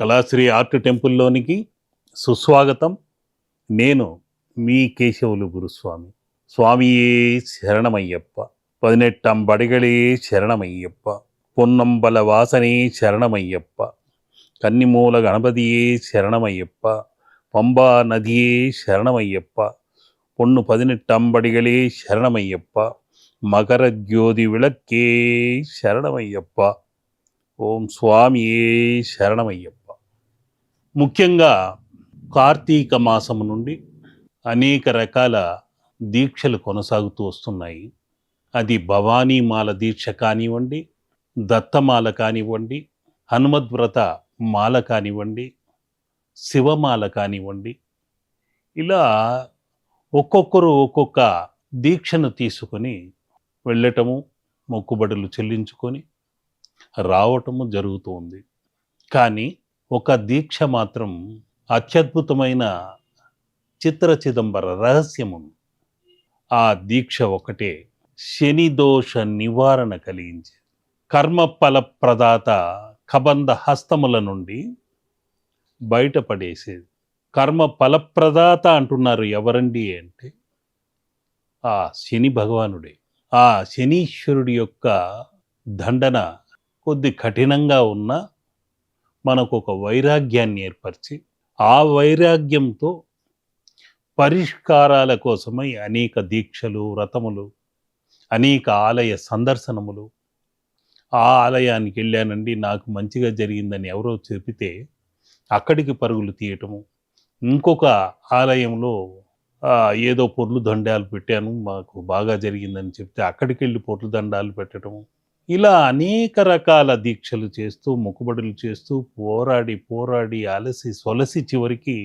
Kalasri art టెంపుల్లోనికి సుస్వాగతం. నేను మీ కేశవులు గురుస్వామి. స్వామియే శరణమయ్యప్ప, 18 శరణమయ్యప్ప, పొన్నంబల వాసనే శరణమయ్యప్ప, కన్నిమూల గణపతియే శరణమయ్యప్ప, పంబా నదియే శరణమయ్యప్ప, பொண்ணு 18 శరణమయ్యప్ప, మకర జ్యోతి విளக்கே శరణమయ్యప్ప. ఓం స్వామియే శరణమయ్యప్ప. ముఖ్యంగా కార్తీక మాసము నుండి అనేక రకాల దీక్షలు కొనసాగుతూ వస్తున్నాయి. అది భవానీమాల దీక్ష కానివ్వండి, దత్తమాల కానివ్వండి, హనుమద్వ్రత మాల కానివ్వండి, శివమాల కానివ్వండి, ఇలా ఒక్కొక్కరు ఒక్కొక్క దీక్షను తీసుకొని వెళ్ళటము, మొక్కుబడులు చెల్లించుకొని రావటము జరుగుతూ ఉంది. కానీ ఒక దీక్ష మాత్రం అత్యద్భుతమైన చిత్ర చిదంబర రహస్యం ఉంది. ఆ దీక్ష ఒకటే శని దోష నివారణ కలిగించే కర్మఫల ప్రదాత కబంధ హస్తముల నుండి బయటపడేసేది. కర్మ ఫలప్రదాత అంటున్నారు ఎవరండి అంటే ఆ శని భగవానుడే. ఆ శనీశ్వరుడి యొక్క దండన కొద్ది కఠినంగా ఉన్న మనకు ఒక వైరాగ్యాన్ని ఏర్పరిచి ఆ వైరాగ్యంతో పరిష్కారాల కోసమై అనేక దీక్షలు, వ్రతములు, అనేక ఆలయ సందర్శనములు. ఆ ఆలయానికి వెళ్ళానండి, నాకు మంచిగా జరిగిందని ఎవరో చెబితే అక్కడికి పరుగులు తీయటము, ఇంకొక ఆలయంలో ఏదో పొర్లు దండాలు పెట్టాను, మాకు బాగా జరిగిందని చెప్తే అక్కడికి వెళ్ళి పొర్లు దండాలు పెట్టడము, ఇలా అనేక రకాల దీక్షలు చేస్తూ, మొక్కుబడులు చేస్తూ, పోరాడి అలసి సొలసి చివరికి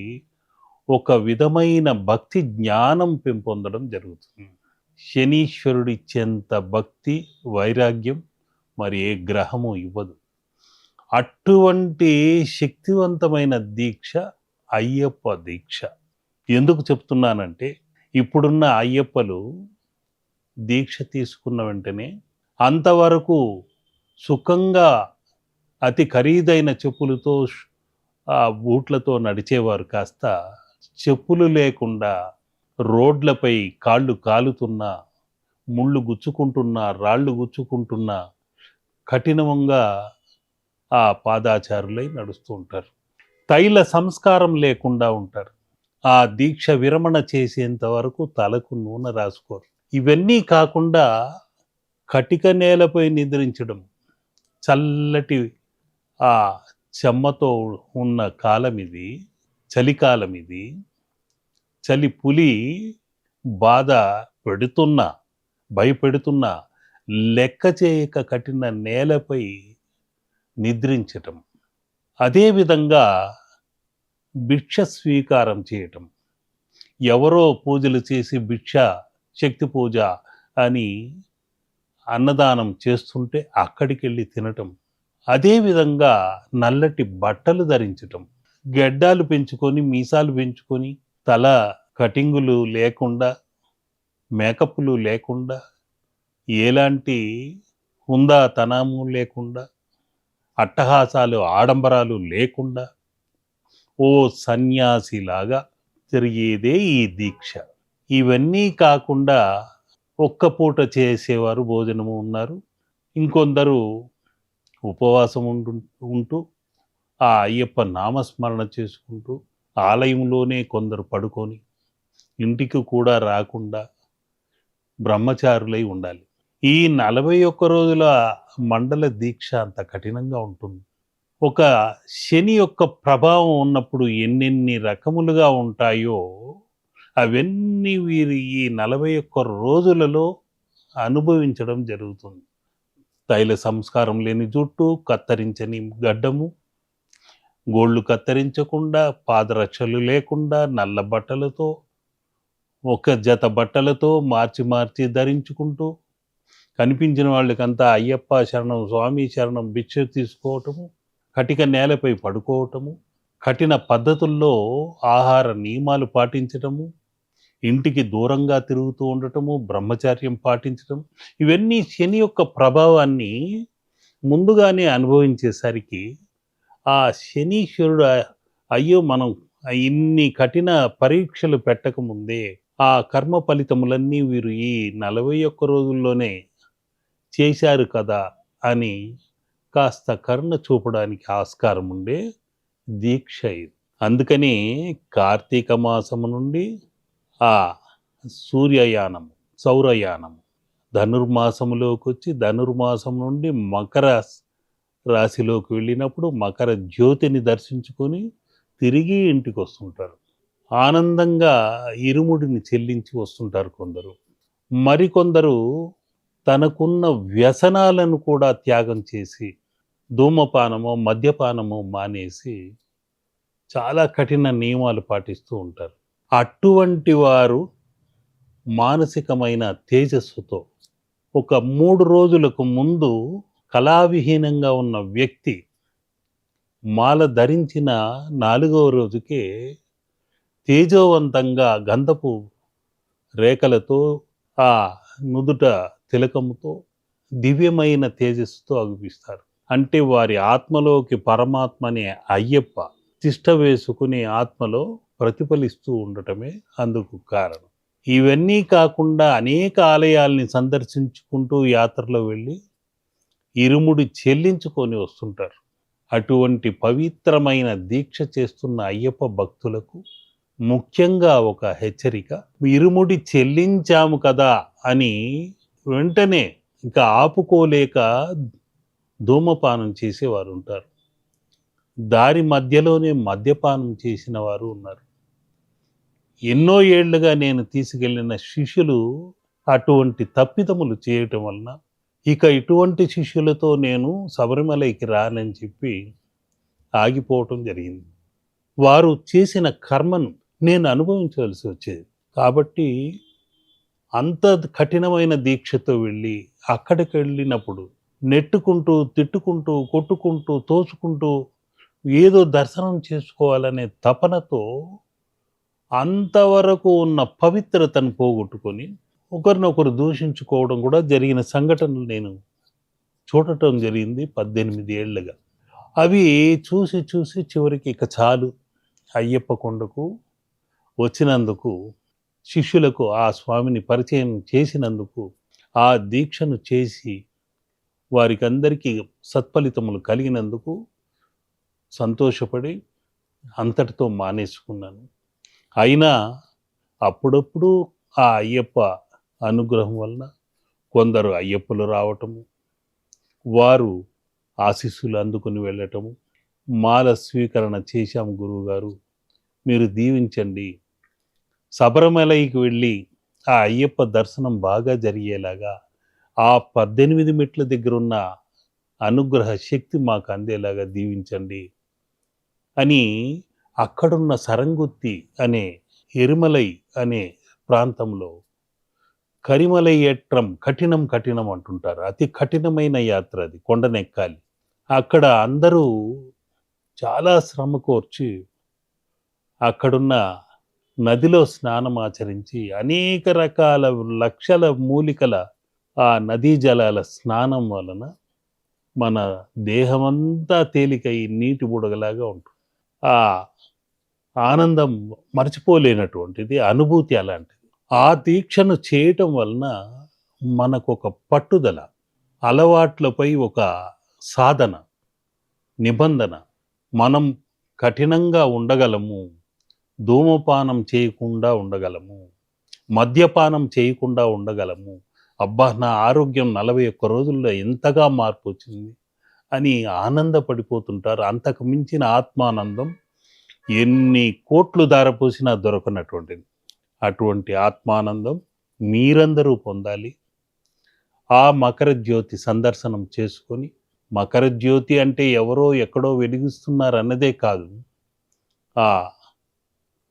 ఒక విధమైన భక్తి జ్ఞానం పెంపొందడం జరుగుతుంది. శనీశ్వరుడిచ్చేంత భక్తి, వైరాగ్యం మరి ఏ గ్రహము ఇవ్వదు. అటువంటి శక్తివంతమైన దీక్ష అయ్యప్ప దీక్ష. ఎందుకు చెప్తున్నానంటే ఇప్పుడున్న అయ్యప్పలు దీక్ష తీసుకున్న వెంటనే అంతవరకు సుఖంగా అతి ఖరీదైన చెప్పులతో బూట్లతో నడిచేవారు కాస్త చెప్పులు లేకుండా రోడ్లపై కాళ్ళు కాలుతున్నా, ముళ్ళు గుచ్చుకుంటున్నా, రాళ్ళు గుచ్చుకుంటున్నా కఠినంగా ఆ పాదాచారులై నడుస్తూ ఉంటారు. తైల సంస్కారం లేకుండా ఉంటారు. ఆ దీక్ష విరమణ చేసేంత వరకు తలకు నూనె రాసుకోరు. ఇవన్నీ కాకుండా కటిక నేలపై నిద్రించడం, చల్లటి ఆ చెమ్మతో ఉన్న కాలం ఇది, చలికాలం ఇది. చలి పులి బాధ పెడుతున్నా, భయపెడుతున్నా లెక్క చేయక కఠిన నేలపై నిద్రించటం. అదేవిధంగా భిక్ష స్వీకారం చేయటం. ఎవరో పూజలు చేసి భిక్ష, శక్తి పూజ అని అన్నదానం చేస్తుంటే అక్కడికి వెళ్ళి తినటం. అదేవిధంగా నల్లటి బట్టలు ధరించటం, గెడ్డాలు పెంచుకొని, మీసాలు పెంచుకొని, తల కటింగులు లేకుండా, మేకప్లు లేకుండా, ఎలాంటి హుందాతనము లేకుండా, అట్టహాసాలు, ఆడంబరాలు లేకుండా ఓ సన్యాసిలాగా తిరిగేదే ఈ దీక్ష. ఇవన్నీ కాకుండా ఒక్క పూట చేసేవారు భోజనము ఉన్నారు. ఇంకొందరు ఉపవాసం ఉంటూ ఆ అయ్యప్ప నామస్మరణ చేసుకుంటూ ఆలయంలోనే కొందరు పడుకొని ఇంటికి కూడా రాకుండా బ్రహ్మచారులై ఉండాలి. ఈ 41 రోజుల మండల దీక్ష అంత కఠినంగా ఉంటుంది. ఒక శని యొక్క ప్రభావం ఉన్నప్పుడు ఎన్నెన్ని రకములుగా ఉంటాయో అవన్నీ వీరి ఈ 41 రోజులలో అనుభవించడం జరుగుతుంది. తైల సంస్కారం లేని జుట్టు, కత్తరించని గడ్డము, గోళ్ళు కత్తరించకుండా, పాదరక్షలు లేకుండా, నల్ల బట్టలతో, ఒక జత బట్టలతో మార్చి ధరించుకుంటూ కనిపించిన వాళ్ళకంతా అయ్యప్ప శరణం, స్వామి శరణం భిక్ష తీసుకోవటము, కటిక నేలపై పడుకోవటము, కఠిన పద్ధతుల్లో ఆహార నియమాలు పాటించటము, ఇంటికి దూరంగా తిరుగుతూ ఉండటము, బ్రహ్మచర్యం పాటించటం, ఇవన్నీ శని యొక్క ప్రభావాన్ని ముందుగానే అనుభవించేసరికి ఆ శనీశ్వరుడు అయ్యో మనం ఇన్ని కఠిన పరీక్షలు పెట్టకముందే ఆ కర్మ ఫలితములన్నీ వీరు ఈ 41 రోజుల్లోనే చేశారు కదా అని కాస్త కరుణ చూపడానికి ఆస్కారం ఉండే దీక్ష ఇది. అందుకని కార్తీక మాసము నుండి ఆ సూర్యయానము, సౌరయానము ధనుర్మాసములోకొచ్చి ధనుర్మాసం నుండి మకర రాశిలోకి వెళ్ళినప్పుడు మకర జ్యోతిని దర్శించుకొని తిరిగి ఇంటికి వస్తుంటారు. ఆనందంగా ఇరుముడిని చెల్లించి వస్తుంటారు కొందరు. మరికొందరు తనకున్న వ్యసనాలను కూడా త్యాగం చేసి ధూమపానమో, మద్యపానమో మానేసి చాలా కఠిన నియమాలు పాటిస్తూ ఉంటారు. అటువంటి వారు మానసికమైన తేజస్సుతో ఒక 3 రోజులకు ముందు కళావిహీనంగా ఉన్న వ్యక్తి మాల ధరించిన 4వ రోజుకే తేజోవంతంగా గంధపు రేఖలతో ఆ నుదుట తిలకముతో దివ్యమైన తేజస్సుతో అగుపిస్తారు. అంటే వారి ఆత్మలోకి పరమాత్మ అనే అయ్యప్ప తిష్ట వేసుకుని ఆత్మలో ప్రతిఫలిస్తూ ఉండటమే అందుకు కారణం. ఇవన్నీ కాకుండా అనేక ఆలయాల్ని సందర్శించుకుంటూ యాత్రలో వెళ్ళి ఇరుముడి చెల్లించుకొని వస్తుంటారు. అటువంటి పవిత్రమైన దీక్ష చేస్తున్న అయ్యప్ప భక్తులకు ముఖ్యంగా ఒక హెచ్చరిక, ఇరుముడి చెల్లించాము కదా అని వెంటనే ఇంకా ఆపుకోలేక ధూమపానం చేసేవారు ఉంటారు. దారి మధ్యలోనే మద్యపానం చేసిన వారు ఉన్నారు. ఎన్నో ఏళ్లుగా నేను తీసుకెళ్ళిన శిష్యులు అటువంటి తప్పిదములు చేయటం వలన ఇక ఇటువంటి శిష్యులతో నేను శబరిమలైకి రానని చెప్పి ఆగిపోవటం జరిగింది. వారు చేసిన కర్మను నేను అనుభవించవలసి వచ్చేది. కాబట్టి అంత కఠినమైన దీక్షతో వెళ్ళి అక్కడికి వెళ్ళినప్పుడు నెట్టుకుంటూ, తిట్టుకుంటూ, కొట్టుకుంటూ, తోసుకుంటూ ఏదో దర్శనం చేసుకోవాలనే తపనతో అంతవరకు ఉన్న పవిత్రతను పోగొట్టుకొని ఒకరినొకరు దూషించుకోవడం కూడా జరిగిన సంఘటనలు నేను చూడటం జరిగింది 18 ఏళ్లుగా. అవి చూసి చూసి చివరికి ఇక చాలు అయ్యప్ప కొండకు వచ్చినందుకు, శిష్యులకు ఆ స్వామిని పరిచయం చేసినందుకు, ఆ దీక్షను చేసి వారికందరికీ సత్ఫలితములు కలిగినందుకు సంతోషపడి అంతటితో మానేసుకున్నాను. అయినా అప్పుడప్పుడు ఆ అయ్యప్ప అనుగ్రహం వలన కొందరు అయ్యప్పలు రావటము, వారు ఆశీస్సులు అందుకుని వెళ్ళటము, మాల స్వీకరణ చేశాము గురువుగారు మీరు దీవించండి, శబరిమలైకి వెళ్ళి ఆ అయ్యప్ప దర్శనం బాగా జరిగేలాగా ఆ 18 మెట్ల దగ్గరున్న అనుగ్రహ శక్తి మాకు అందేలాగా దీవించండి అని అక్కడున్న సరంగుత్తి అనే ఎరిమలై అనే ప్రాంతంలో కరిమలై ఏట్రం కఠినం కఠినం అంటుంటారు. అతి కఠినమైన యాత్ర అది, కొండనెక్కాలి. అక్కడ అందరూ చాలా శ్రమ కోర్చి అక్కడున్న నదిలో స్నానం ఆచరించి అనేక రకాల లక్షల మూలికల ఆ నదీ జలాల స్నానం వలన మన దేహమంతా తేలికై నీటి బుడగలాగా ఉంటుంది. ఆ ఆనందం మర్చిపోలేనటువంటిది, అనుభూతి అలాంటిది. ఆ దీక్షను చేయటం వలన మనకొక పట్టుదల, అలవాట్లపై ఒక సాధన, నిబంధన. మనం కఠినంగా ఉండగలము, ధూమపానం చేయకుండా ఉండగలము, మద్యపానం చేయకుండా ఉండగలము. అబ్బా! నా ఆరోగ్యం 41 రోజుల్లో ఎంతగా మార్పు వచ్చింది అని ఆనందపడిపోతుంటారు. అంతకు మించిన ఆత్మానందం ఎన్ని కోట్లు ధారపోసినా దొరకనటువంటిది. అటువంటి ఆత్మానందం మీరందరూ పొందాలి. ఆ మకర జ్యోతి సందర్శనం చేసుకొని, మకర జ్యోతి అంటే ఎవరో ఎక్కడో వెలిగిస్తున్నారు అన్నదే కాదు, ఆ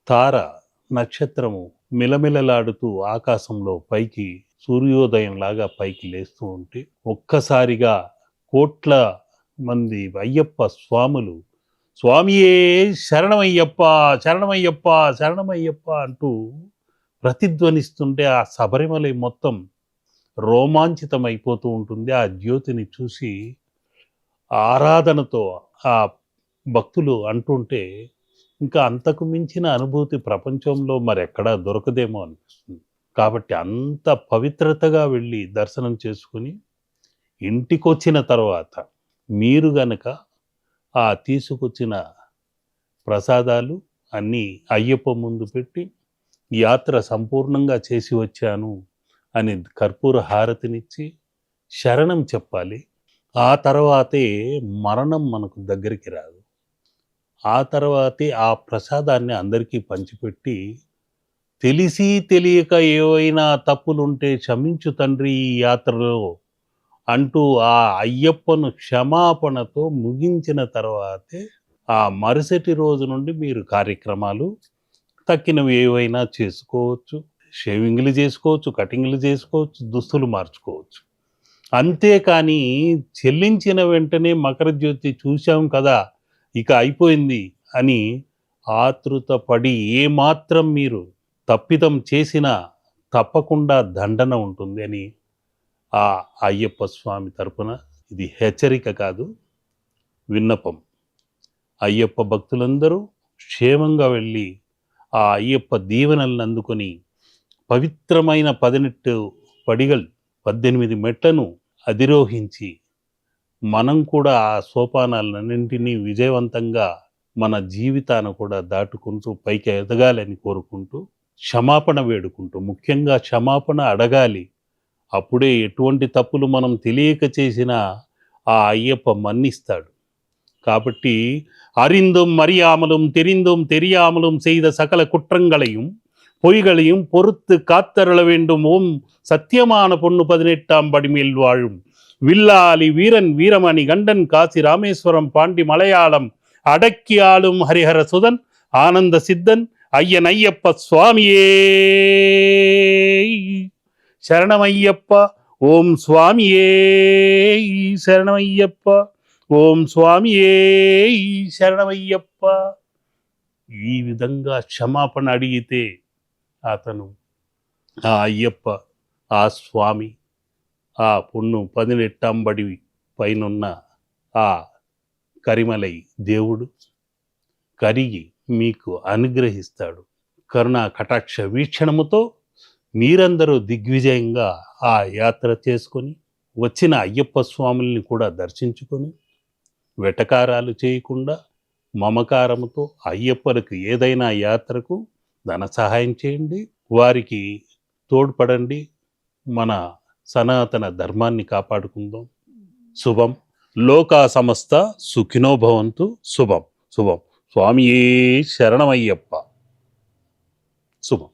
తార నక్షత్రము మిలమిలలాడుతూ ఆకాశంలో పైకి సూర్యోదయంలాగా పైకి లేస్తూ ఉంటే ఒక్కసారిగా కోట్ల మంది అయ్యప్ప స్వాములు స్వామియే శరణమయ్యప్ప, శరణమయ్యప్ప, శరణమయ్యప్ప అంటూ ప్రతిధ్వనిస్తుంటే ఆ శబరిమలై మొత్తం రోమాంచితమైపోతూ ఉంటుంది. ఆ జ్యోతిని చూసి ఆరాధనతో, ఆ భక్తులు అంటుంటే ఇంకా అంతకు మించిన అనుభూతి ప్రపంచంలో మరెక్కడా దొరకదేమో అనిపిస్తుంది. కాబట్టి అంత పవిత్రతగా వెళ్ళి దర్శనం చేసుకొని ఇంటికొచ్చిన తర్వాత మీరు గనక ఆ తీసుకొచ్చిన ప్రసాదాలు అన్నీ అయ్యప్ప ముందు పెట్టి యాత్ర సంపూర్ణంగా చేసి వచ్చాను అని కర్పూర హారతినిచ్చి శరణం చెప్పాలి. ఆ తర్వాతే మరణం మనకు దగ్గరికి రాదు. ఆ తర్వాతే ఆ ప్రసాదాన్ని అందరికీ పంచిపెట్టి తెలిసి తెలియక ఏవైనా తప్పులుంటే క్షమించు తండ్రి ఈ యాత్రలో అంటూ ఆ అయ్యప్పను క్షమాపణతో ముగించిన తర్వాతే ఆ మరుసటి రోజు నుండి మీరు కార్యక్రమాలు తక్కినవి ఏవైనా చేసుకోవచ్చు. షేవింగ్‌లు చేసుకోవచ్చు, కటింగ్‌లు చేసుకోవచ్చు, దుస్తులు మార్చుకోవచ్చు. అంతేకానీ చెల్లించిన వెంటనే మకర జ్యోతి చూశాం కదా! ఇక అయిపోయింది అని ఆతృత పడి ఏమాత్రం మీరు తప్పిదం చేసినా తప్పకుండా దండన ఉంటుంది అని ఆ అయ్యప్ప స్వామి తరపున ఇది హెచ్చరిక కాదు, విన్నపం. అయ్యప్ప భక్తులందరూ క్షేమంగా వెళ్ళి ఆ అయ్యప్ప దీవెనలను అందుకొని పవిత్రమైన 18 పడిగలు 18 మెట్లను అధిరోహించి మనం కూడా ఆ సోపానాలన్నింటినీ విజయవంతంగా మన జీవితాన్ని కూడా దాటుకుంటూ పైకి ఎదగాలని కోరుకుంటూ క్షమాపణ వేడుకుంటూ, ముఖ్యంగా క్షమాపణ అడగాలి. అప్పుడే ఎటువంటి తప్పులు మనం తెలియక చేసినా ఆ అయ్యప్ప మన్నిస్తాడు. కాబట్టి அறிந்தும் அறியாமலும் தெரிந்தும் தெரியாமலும் செய்த சகல குற்றங்களையும் பொய்களையும் பொறுத்து காத்தருள வேண்டும். ஓம் சத்தியமான பொண்ணு 18ஆம் படிமேல் வாழும் வில்லாலி வீரன் வீரமணி கண்டன் காசி ராமேஸ்வரம் பாண்டி மலையாளம் அடக்கி ஆளும் ஹரிஹர சுதன் ஆனந்த சித்தன் ஐயன் ஐயப்ப சுவாமியே శరణమయ్యప్ప. ఓం స్వామియే శరణమయ్యప్ప. ఓం స్వామియే శరణమయ్యప్ప. ఈ విధంగా క్షమాపణ అడిగితే అతను ఆ అయ్యప్ప, ఆ స్వామి, ఆ పొన్ను 18 బడి పైనున్న ఆ కరిమలై దేవుడు కరిగి మీకు అనుగ్రహిస్తాడు. కరుణా కటాక్ష వీక్షణముతో మీరందరూ దిగ్విజయంగా ఆ యాత్ర చేసుకొని వచ్చిన అయ్యప్ప స్వాముల్ని కూడా దర్శించుకొని వెటకారాలు చేయకుండా మమకారముతో అయ్యప్పలకు ఏదైనా యాత్రకు ధన సహాయం చేయండి, వారికి తోడ్పడండి. మన సనాతన ధర్మాన్ని కాపాడుకుందాం. శుభం. లోకా సమస్త సుఖినో భవంతు. శుభం శుభం. స్వామియే శరణమయ్యప్ప. శుభం.